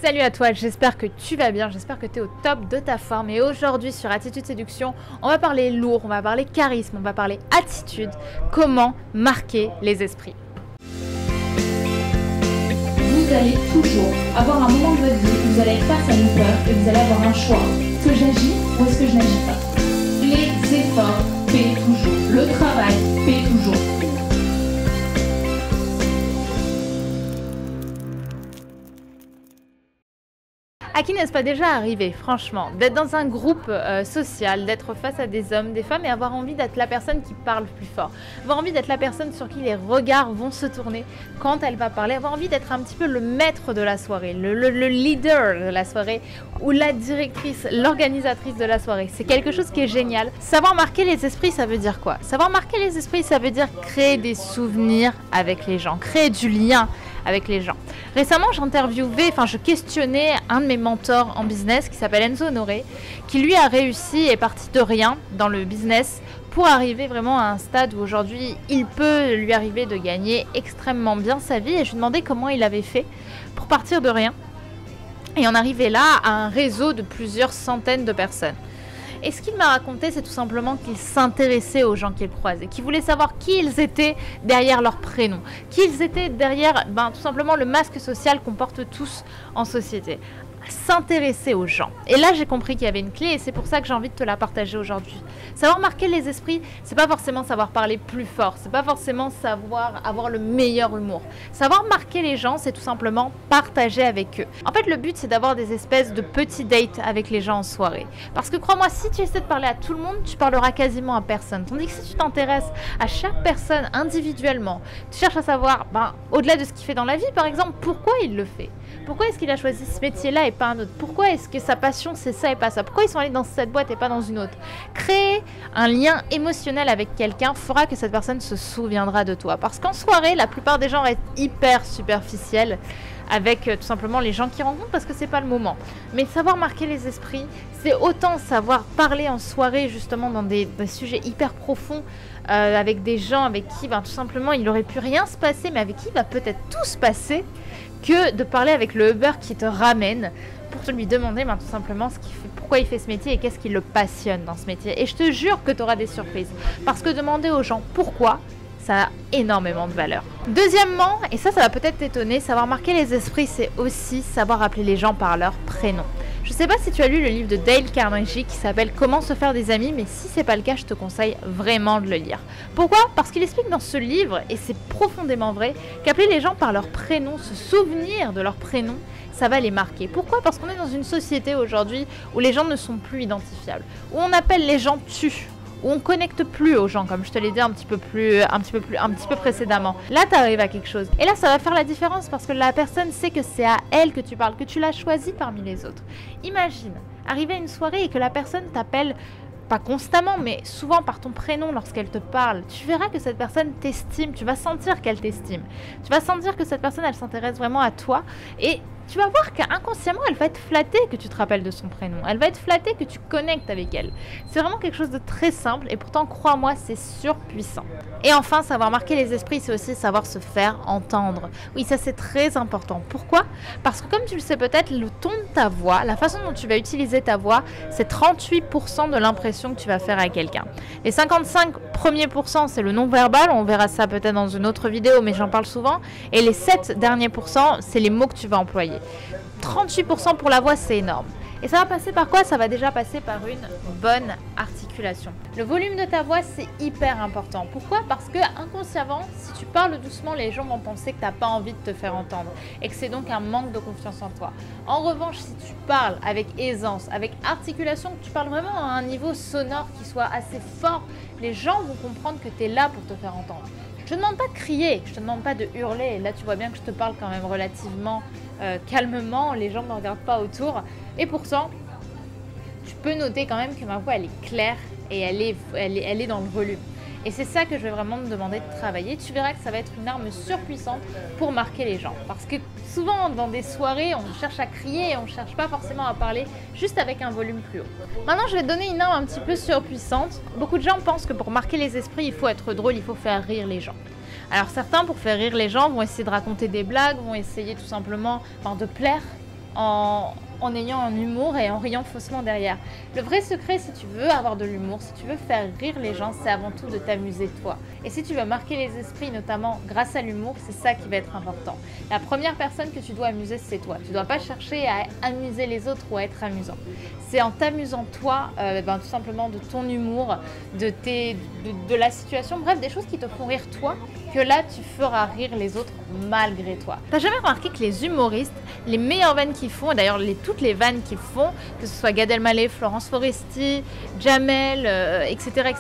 Salut à toi, j'espère que tu vas bien, j'espère que tu es au top de ta forme. Et aujourd'hui sur Attitude Séduction, on va parler lourd, on va parler charisme, on va parler attitude, comment marquer les esprits. Vous allez toujours avoir un moment de votre vie où vous allez être face à une peur et vous allez avoir un choix. Est-ce que j'agis ou est-ce que je n'agis pas? Les efforts paient toujours, le travail paie toujours. À qui n'est-ce pas déjà arrivé, franchement, d'être dans un groupe social, d'être face à des hommes, des femmes et avoir envie d'être la personne qui parle plus fort, avoir envie d'être la personne sur qui les regards vont se tourner quand elle va parler, avoir envie d'être un petit peu le maître de la soirée, le leader de la soirée ou la directrice, l'organisatrice de la soirée. C'est quelque chose qui est génial. Savoir marquer les esprits, ça veut dire quoi? Savoir marquer les esprits, ça veut dire créer des souvenirs avec les gens, créer du lien avec les gens. Récemment, je questionnais un de mes mentors en business qui s'appelle Enzo Honoré, qui lui a réussi, est parti de rien dans le business pour arriver vraiment à un stade où aujourd'hui, il peut lui arriver de gagner extrêmement bien sa vie. Et je lui demandais comment il avait fait pour partir de rien et en arriver là à un réseau de plusieurs centaines de personnes. Et ce qu'il m'a raconté, c'est tout simplement qu'il s'intéressait aux gens qu'il croisait, qu'il voulait savoir qui ils étaient derrière leur prénom, qui ils étaient derrière tout simplement le masque social qu'on porte tous en société. S'intéresser aux gens. Et là, j'ai compris qu'il y avait une clé et c'est pour ça que j'ai envie de te la partager aujourd'hui. Savoir marquer les esprits, c'est pas forcément savoir parler plus fort, c'est pas forcément savoir avoir le meilleur humour. Savoir marquer les gens, c'est tout simplement partager avec eux. En fait, le but, c'est d'avoir des espèces de petits dates avec les gens en soirée. Parce que crois-moi, si tu essaies de parler à tout le monde, tu parleras quasiment à personne. Tandis que si tu t'intéresses à chaque personne individuellement, tu cherches à savoir, au-delà de ce qu'il fait dans la vie, par exemple, pourquoi il le fait. Pourquoi est-ce qu'il a choisi ce métier-là et pas un autre? Pourquoi est-ce que sa passion c'est ça et pas ça? Pourquoi ils sont allés dans cette boîte et pas dans une autre? Créer un lien émotionnel avec quelqu'un fera que cette personne se souviendra de toi. Parce qu'en soirée, la plupart des gens restent hyper superficiels avec tout simplement les gens qu'ils rencontrent parce que c'est pas le moment. Mais savoir marquer les esprits, c'est autant savoir parler en soirée justement dans des sujets hyper profonds avec des gens avec qui tout simplement il aurait pu rien se passer mais avec qui il va peut-être tout se passer, que de parler avec le Uber qui te ramène pour te lui demander tout simplement pourquoi il fait ce métier et qu'est-ce qui le passionne dans ce métier. Et je te jure que tu auras des surprises. Parce que demander aux gens pourquoi, ça a énormément de valeur. Deuxièmement, et ça va peut-être t'étonner, savoir marquer les esprits, c'est aussi savoir appeler les gens par leur prénom. Je ne sais pas si tu as lu le livre de Dale Carnegie qui s'appelle Comment se faire des amis, mais si c'est pas le cas, je te conseille vraiment de le lire. Pourquoi? Parce qu'il explique dans ce livre, et c'est profondément vrai, qu'appeler les gens par leur prénom, se souvenir de leur prénom, ça va les marquer. Pourquoi? Parce qu'on est dans une société aujourd'hui où les gens ne sont plus identifiables, où on appelle les gens tu, où on connecte plus aux gens, comme je te l'ai dit un petit peu précédemment. Là, tu arrives à quelque chose. Et là, ça va faire la différence parce que la personne sait que c'est à elle que tu parles, que tu l'as choisie parmi les autres. Imagine, arriver à une soirée et que la personne t'appelle, pas constamment, mais souvent par ton prénom lorsqu'elle te parle. Tu verras que cette personne t'estime, tu vas sentir qu'elle t'estime. Tu vas sentir que cette personne, elle s'intéresse vraiment à toi et tu vas voir qu'inconsciemment, elle va être flattée que tu te rappelles de son prénom. Elle va être flattée que tu connectes avec elle. C'est vraiment quelque chose de très simple et pourtant, crois-moi, c'est surpuissant. Et enfin, savoir marquer les esprits, c'est aussi savoir se faire entendre. Oui, ça c'est très important. Pourquoi? Parce que comme tu le sais peut-être, le ton de ta voix, la façon dont tu vas utiliser ta voix, c'est 38% de l'impression que tu vas faire à quelqu'un. Les 55 premiers pourcents, c'est le non-verbal. On verra ça peut-être dans une autre vidéo, mais j'en parle souvent. Et les 7 derniers pourcents, c'est les mots que tu vas employer. 38% pour la voix, c'est énorme. Et ça va passer par quoi? Ça va déjà passer par une bonne articulation. Le volume de ta voix, c'est hyper important. Pourquoi? Parce que inconsciemment, si tu parles doucement, les gens vont penser que tu n'as pas envie de te faire entendre et que c'est donc un manque de confiance en toi. En revanche, si tu parles avec aisance, avec articulation, que tu parles vraiment à un niveau sonore qui soit assez fort, les gens vont comprendre que tu es là pour te faire entendre. Je te demande pas de crier, je te demande pas de hurler. Là, tu vois bien que je te parle quand même relativement calmement. Les gens ne me regardent pas autour. Et pourtant, tu peux noter quand même que ma voix, elle est claire et elle est dans le volume. Et c'est ça que je vais vraiment te demander de travailler. Tu verras que ça va être une arme surpuissante pour marquer les gens. Parce que souvent, dans des soirées, on cherche à crier et on ne cherche pas forcément à parler juste avec un volume plus haut. Maintenant, je vais te donner une arme un petit peu surpuissante. Beaucoup de gens pensent que pour marquer les esprits, il faut être drôle, il faut faire rire les gens. Alors certains, pour faire rire les gens, vont essayer de raconter des blagues, vont essayer tout simplement de plaire en ayant un humour et en riant faussement derrière. Le vrai secret, si tu veux avoir de l'humour, si tu veux faire rire les gens, c'est avant tout de t'amuser toi. Et si tu veux marquer les esprits, notamment grâce à l'humour, c'est ça qui va être important. La première personne que tu dois amuser, c'est toi. Tu ne dois pas chercher à amuser les autres ou à être amusant. C'est en t'amusant toi, tout simplement de ton humour, de la situation, bref, des choses qui te font rire toi, que là, tu feras rire les autres malgré toi. T'as jamais remarqué que les humoristes, les meilleures vannes qu'ils font, et d'ailleurs toutes les vannes qu'ils font, que ce soit Gad Elmaleh, Florence Foresti, Jamel, etc.,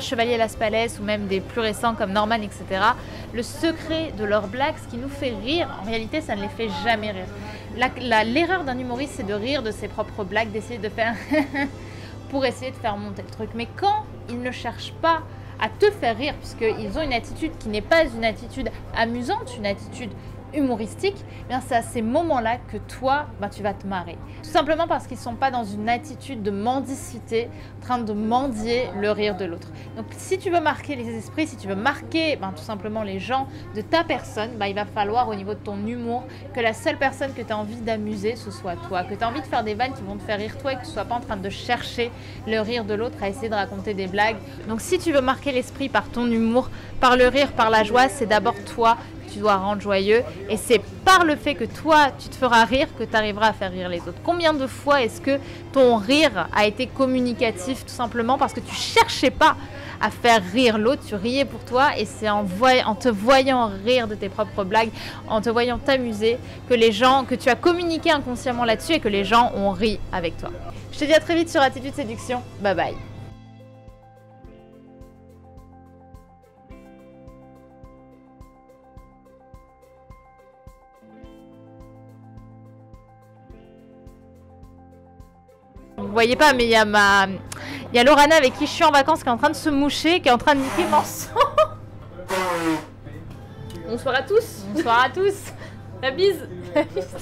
Chevalier Las Palais, ou même des plus récents comme Norman, etc., le secret de leurs blagues, ce qui nous fait rire, en réalité, ça ne les fait jamais rire. L'erreur d'un humoriste, c'est de rire de ses propres blagues, d'essayer de faire pour essayer de faire monter le truc. Mais quand ils ne cherchent pas à te faire rire, puisqu'ils ont une attitude qui n'est pas une attitude amusante, une attitude humoristique, eh bien c'est à ces moments-là que toi, tu vas te marrer. Tout simplement parce qu'ils ne sont pas dans une attitude de mendicité, en train de mendier le rire de l'autre. Donc si tu veux marquer les esprits, si tu veux marquer tout simplement les gens de ta personne, il va falloir au niveau de ton humour que la seule personne que tu as envie d'amuser, ce soit toi, que tu as envie de faire des vannes qui vont te faire rire toi et que tu ne sois pas en train de chercher le rire de l'autre à essayer de raconter des blagues. Donc si tu veux marquer l'esprit par ton humour, par le rire, par la joie, c'est d'abord toi tu dois rendre joyeux et c'est par le fait que toi tu te feras rire que tu arriveras à faire rire les autres. Combien de fois est-ce que ton rire a été communicatif tout simplement parce que tu cherchais pas à faire rire l'autre, tu riais pour toi et c'est en te voyant rire de tes propres blagues, en te voyant t'amuser que tu as communiqué inconsciemment là-dessus et que les gens ont ri avec toi. Je te dis à très vite sur Attitude Séduction, bye bye. Vous voyez pas, mais il y a Lorana avec qui je suis en vacances qui est en train de se moucher, qui est en train de niquer mon sang. Bonsoir à tous. Bonsoir à tous. La bise. La bise.